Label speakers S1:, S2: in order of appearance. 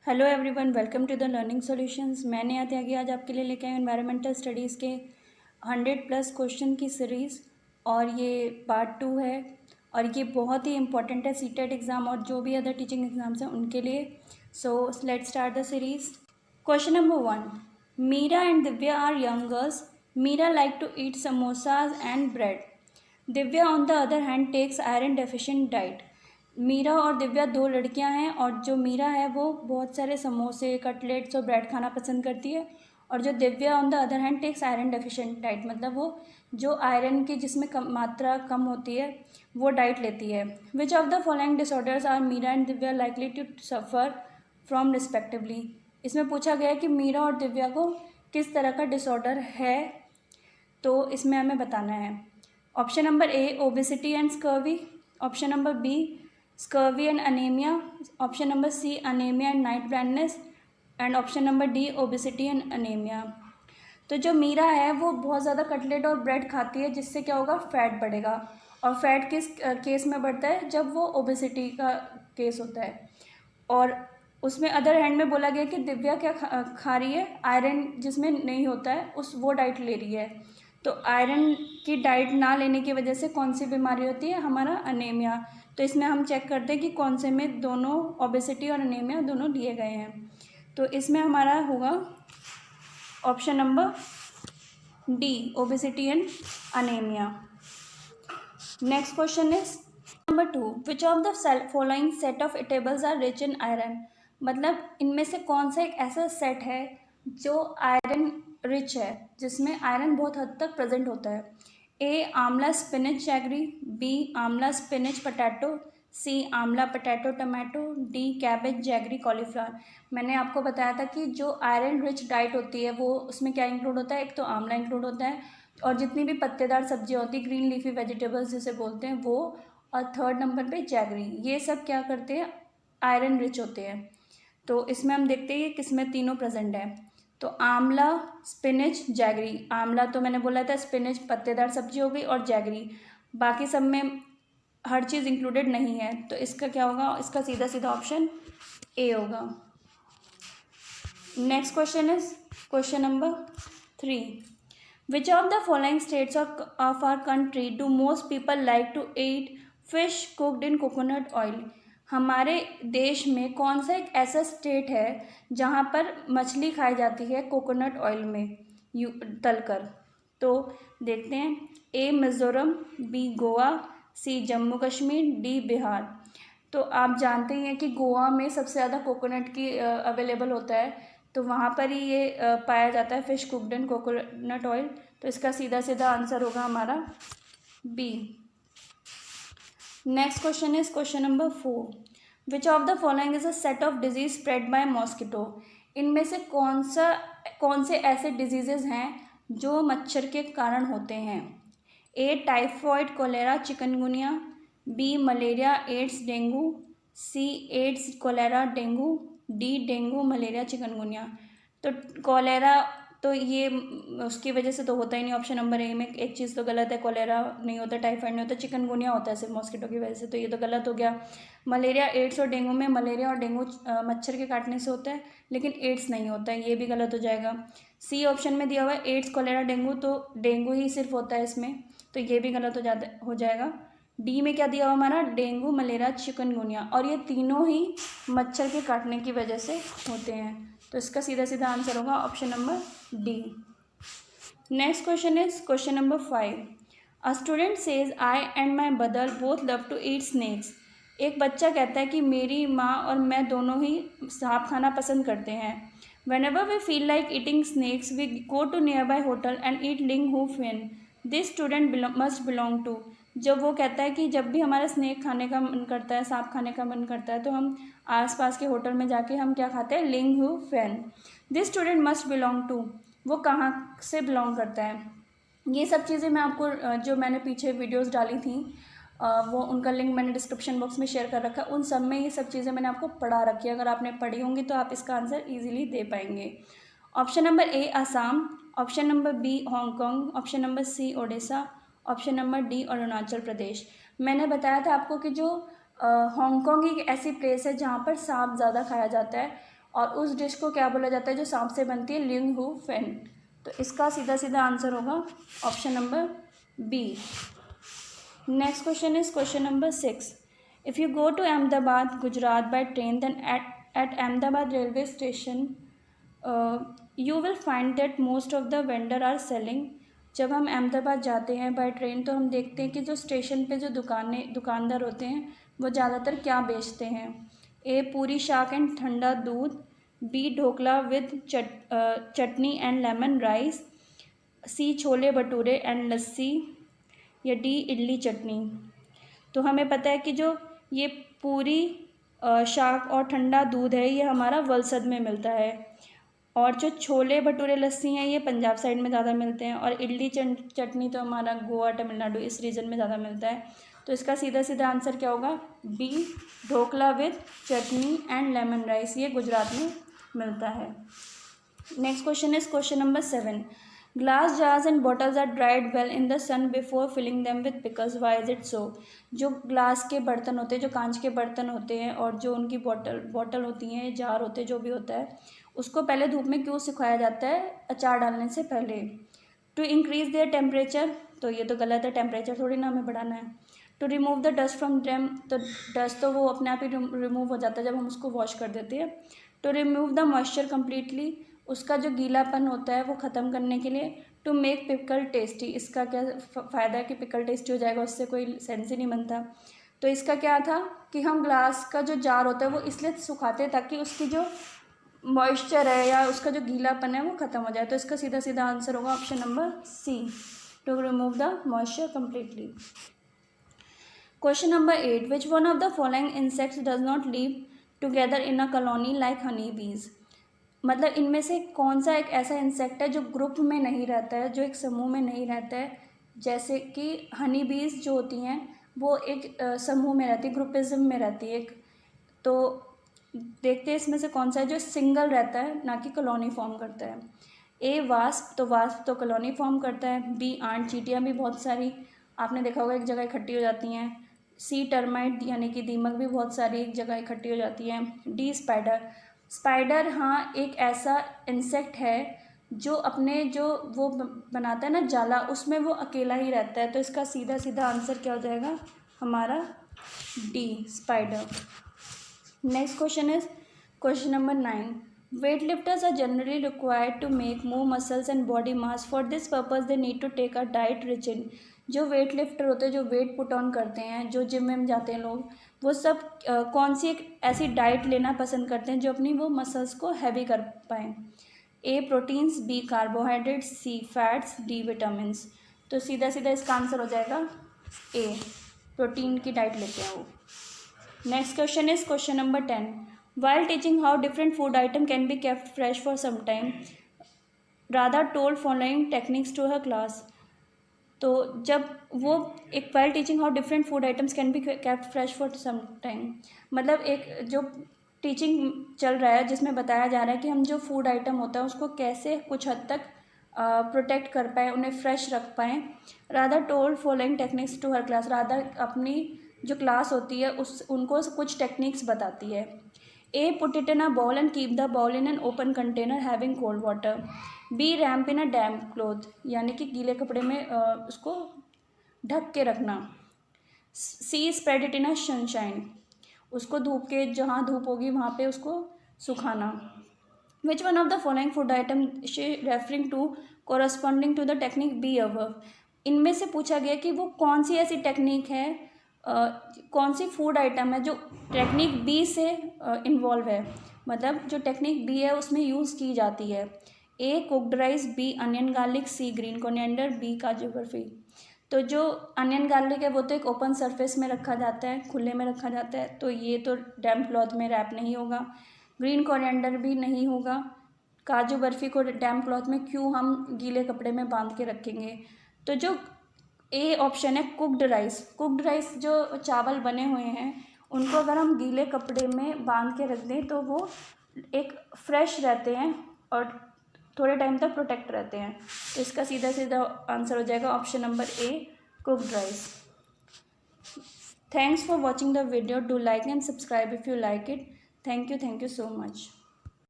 S1: Hello everyone, welcome to the learning solutions. मैंने आते आगे आज आपके लिए लेके आई एनवायरमेंटल स्टडीज़ के 100+ क्वेश्चन की सीरीज़, और ये पार्ट 2 है। और ये बहुत ही इंपॉर्टेंट है सीटेट एग्ज़ाम और जो भी अदर टीचिंग एग्ज़ाम्स हैं उनके लिए। So let's start the series. Question number 1, Meera and Divya are young girls. Meera like to eat samosas and bread. Divya on the other hand takes iron deficient diet. Meera और दिव्या दो लड़कियां हैं, और जो मीरा है वो बहुत सारे समोसे, कटलेट्स और ब्रेड खाना पसंद करती है, और जो Divya on the other hand takes iron deficient diet, मतलब वो जो आयरन की जिसमें मात्रा कम होती है वो डाइट लेती है। Which of the following disorders are Meera and Divya likely to suffer from respectively. इसमें पूछा गया है कि मीरा और दिव्या को किस तरह का डिसऑर्डर है, तो इसमें हमें बताना है। Option number A, obesity and scurvy. Option number B, scurvy and anaemia. Option number C, anaemia and night blindness. And option number D, obesity and anaemia. तो जो मीरा है वो बहुत ज़्यादा कटलेट और ब्रेड खाती है, जिससे क्या होगा, फैट बढ़ेगा। और फैट किस केस में बढ़ता है, जब वो ओबेसिटी का केस होता है। और उसमें अदर हैंड में बोला गया कि दिव्या क्या खा रही है, आयरन जिसमें नहीं होता है उस वो डाइट ले रही है। तो आयरन की डाइट ना लेने की वजह से कौन सी बीमारी होती है, हमारा अनेमिया। तो इसमें हम चेक करते हैं कि कौन से में दोनों, ओबेसिटी और अनेमिया दोनों दिए गए हैं। तो इसमें हमारा होगा option number D, obesity and anaemia. Next question is number 2, which of the following set of tables are rich in iron. मतलब इनमें से कौन सा एक ऐसा सेट है जो आयरन रिच है, जिसमें आयरन बहुत हद तक प्रेजेंट होता है। ए, आंवला स्पिनच जैगरी। बी, आंवला स्पिनच पोटैटो। सी, आंवला potato tomato. D, cabbage jaggery cauliflower. मैंने आपको बताया था कि जो आयरन रिच डाइट होती है वो उसमें क्या इंक्लूड होता है, एक तो आंवला इंक्लूड होता है, और जितनी भी पत्तेदार सब्जियां होती है, ग्रीन लीफी वेजिटेबल्स जिसे बोलते हैं वो, और थर्ड नंबर पे जैगरी। ये सब क्या करते हैं, आयरन रिच होते हैं। तो इसमें हम देखते हैं कि किसमें तीनों प्रेजेंट है। तो आंवला, स्पिनच, जैगरी। आंवला तो मैंने बोला था, स्पिनच पत्तेदार सब्जी हो गई, और जैगरी बाकी सब में हर चीज़ इंक्लूडेड नहीं है। तो इसका क्या होगा, इसका सीधा सीधा ऑप्शन ए होगा। Next question is question number 3, which of the following states of our country do most people like to eat fish cooked in coconut oil. हमारे देश में कौन सा एक ऐसा स्टेट है जहाँ पर मछली खाई जाती है कोकोनट ऑयल में तलकर। तो देखते हैं, ए मिज़ोरम, बी गोवा, सी जम्मू कश्मीर, डी बिहार। तो आप जानते ही हैं कि गोवा में सबसे ज़्यादा कोकोनट की अवेलेबल होता है, तो वहाँ पर ही ये पाया जाता है, fish cooked in coconut oil. तो इसका सीधा सीधा आंसर होगा हमारा B. Next question is question number 4, which of the following is a set of disease spread by mosquito. इनमें से कौन से ऐसे डिजीजेज हैं जो मच्छर के कारण होते हैं। A, typhoid, cholera, chikungunya. B, malaria, AIDS, dengue. C, AIDS, cholera, dengue. D, dengue, malaria, chikungunya. तो कोलेरा तो ये उसकी वजह से तो होता ही नहीं, ऑप्शन नंबर ए में एक चीज़ तो गलत है, कोलेरा नहीं होता, टाइफाइड नहीं होता, चिकनगुनिया होता है सिर्फ मॉस्किटो की वजह से, तो ये तो गलत हो गया। मलेरिया, एड्स और डेंगू में मलेरिया और डेंगू मच्छर के काटने से होता है, लेकिन एड्स नहीं होता है, ये भी गलत हो जाएगा। सी ऑप्शन में दिया हुआ है एड्स, कोलेरा, डेंगू, तो डेंगू ही सिर्फ होता है इसमें, तो ये भी गलत हो जाएगा। डी में क्या दिया हुआ हमारा, डेंगू, मलेरिया, चिकनगुनिया, और ये तीनों ही मच्छर के काटने की वजह से होते हैं। तो इसका सीधा सीधा आंसर होगा option number D. Next question is question number 5, a student says I and my brother both love to eat snacks. एक बच्चा कहता है कि मेरी माँ और मैं दोनों ही सांप खाना पसंद करते हैं। Whenever we feel like eating snakes, we go to nearby hotel and eat ling hu fin. This student must belong to. जब वो कहता है कि जब भी हमारा स्नैक खाने का मन करता है, सांप खाने का मन करता है, तो हम आसपास के होटल में जाके हम क्या खाते हैं, लिंग हु फैन। This student must belong to, वो कहाँ से बिलोंग करता है। ये सब चीज़ें मैं आपको जो मैंने पीछे वीडियोस डाली थी वो उनका लिंक मैंने डिस्क्रिप्शन बॉक्स में शेयर कर रखा है, उन सब में ये सब चीज़ें मैंने आपको पढ़ा रखी है। अगर आपने पढ़ी होंगी तो आप इसका आंसर इजीली दे पाएंगे। Option number A, Assam. Option number B, Hong Kong. Option number C, Odisha. Option number D, Arunachal Pradesh. मैंने बताया था आपको कि जो हांगकांग एक ऐसी प्लेस है जहाँ पर सांप ज़्यादा खाया जाता है, और उस डिश को क्या बोला जाता है जो सांप से बनती है? लिंग हु फेन। तो इसका सीधा सीधा आंसर होगा option number B. Next question is question number 6. If you go to Ahmedabad, Gujarat by train, then at Ahmedabad railway station, you will find that most of the vendor are selling. जब हम अहमदाबाद जाते हैं by train तो हम देखते हैं कि जो स्टेशन पे जो दुकानदार होते हैं वो ज़्यादातर क्या बेचते हैं? ए पूरी शाक एंड ठंडा दूध, B dhokla with chutney and lemon rice, C chole bhature and lassi, या डी इडली चटनी। तो हमें पता है कि जो ये पूरी शाक और ठंडा दूध है ये हमारा वलसद में मिलता है, और जो छोले भटूरे लस्सी हैं ये पंजाब साइड में ज़्यादा मिलते हैं, और इडली चटनी तो हमारा गोवा तमिलनाडु इस रीजन में ज़्यादा मिलता है। तो इसका सीधा सीधा आंसर क्या होगा? B dhokla with chutney and lemon rice, ये गुजरात में मिलता है। Next question is question number 7. Glass jars and bottles are dried well in the sun before filling them with pickles. Why is it so? जो ग्लास के बर्तन होते हैं, जो कांच के बर्तन होते हैं, और जो उनकी बॉटल होती हैं, जार होते हैं, जो भी होता है, उसको पहले धूप में क्यों सुखाया जाता है अचार डालने से पहले? टू इंक्रीज देयर टेम्परेचर, तो ये तो गलत है, टेम्परेचर थोड़ी ना हमें बढ़ाना है। To remove the dust from them, तो डस्ट तो वो अपने आप ही रिमूव हो जाता है जब हम उसको वॉश कर देते हैं। To remove the moisture completely, उसका जो गीलापन होता है वो ख़त्म करने के लिए। टू मेक पिकल टेस्टी, इसका क्या फ़ायदा है कि पिकल टेस्टी हो जाएगा, उससे कोई सेंस ही नहीं बनता। तो इसका क्या था कि हम ग्लास का जो जार होता है वो इसलिए सुखाते हैं ताकि उसकी जो मॉइस्चर है या उसका जो गीलापन है वो ख़त्म हो जाए। तो इसका सीधा सीधा आंसर होगा option number C, to remove the moisture completely. Question number 8. Which one of the following insects does not live together in a colony like honey bees? मतलब इनमें से कौन सा एक ऐसा इंसेक्ट है जो ग्रुप में नहीं रहता है, जो एक समूह में नहीं रहता है? जैसे कि हनी बीज जो होती हैं वो एक समूह में रहती है, ग्रुपिज्म में रहती है एक। तो देखते हैं इसमें से कौन सा है जो सिंगल रहता है ना कि कॉलोनी फॉर्म करता है। ए वास्प, तो वास्प तो कॉलोनी फॉर्म करता है। बी आंट, चींटियाँ भी बहुत सारी आपने देखा होगा एक जगह इकट्ठी हो जाती हैं। सी टर्माइट यानी कि दीमक भी बहुत सारी एक जगह इकट्ठी हो जाती हैं। डी स्पाइडर, स्पाइडर हाँ एक ऐसा इंसेक्ट है जो अपने जो वो बनाता है ना जाला, उसमें वो अकेला ही रहता है। तो इसका सीधा सीधा आंसर क्या हो जाएगा हमारा? D spider. Next question is question number 9. Weight lifters are generally required to make more muscles and body mass. For this purpose they need to take a diet rich in. जो वेट लिफ्टर होते हैं, जो weight put on करते हैं, जो gym में जाते हैं लोग, वो सब कौन सी एक ऐसी डाइट लेना पसंद करते हैं जो अपनी वो मसल्स को हैवी कर पाएँ? ए प्रोटीन्स, बी कार्बोहाइड्रेट्स, सी फैट्स, डी विटामिन्स। तो सीधा सीधा इसका आंसर हो जाएगा ए, प्रोटीन की डाइट लेते हैं वो। Next question is question number 10. While teaching how different food item can be kept fresh for some time, Radha told following techniques to her class. तो जब वो एक while teaching how different food items can be kept fresh for some time, मतलब एक जो teaching चल रहा है जिसमें बताया जा रहा है कि हम जो फूड आइटम होता है उसको कैसे कुछ हद तक प्रोटेक्ट कर पाएँ, उन्हें फ्रेश रख पाएँ. Radha told following techniques to her class. Radha अपनी जो क्लास होती है उनको कुछ टेक्निक्स बताती है. A put it in a bowl and keep the bowl in an open container having cold water. B ramp in a damp cloth, यानी कि गीले कपड़े में उसको ढक के रखना. C spread it in a sunshine, उसको धूप के जहाँ धूप होगी वहाँ पे उसको सुखाना. Which one of the following food item she referring to corresponding to the technique B above. इनमें से पूछा गया कि वो कौन सी ऐसी टेक्निक है, कौन सी फूड आइटम है जो टेक्निक बी से इन्वॉल्व है, मतलब जो टेक्निक बी है उसमें यूज़ की जाती है. A cooked rice, B onion garlic, C green coriander, B kaju barfi. तो जो अनियन गार्लिक है वो तो एक ओपन सरफेस में रखा जाता है, खुले में रखा जाता है, तो ये तो डैम्प क्लॉथ में रैप नहीं होगा. ग्रीन कोरिएंडर भी नहीं होगा. काजू बर्फ़ी को डैम्प क्लॉथ में क्यों हम गीले कपड़े में बांध के रखेंगे. तो जो ए ऑप्शन है कुक्ड राइस, कुक्ड राइस जो चावल बने हुए हैं उनको अगर हम गीले कपड़े में बांध के रख दें तो वो एक फ्रेश रहते हैं और थोड़े टाइम तक प्रोटेक्ट रहते हैं. तो इसका सीधा सीधा आंसर हो जाएगा option number A, cooked rice. Thanks for watching the video. Do like and subscribe if you like it. Thank you so much.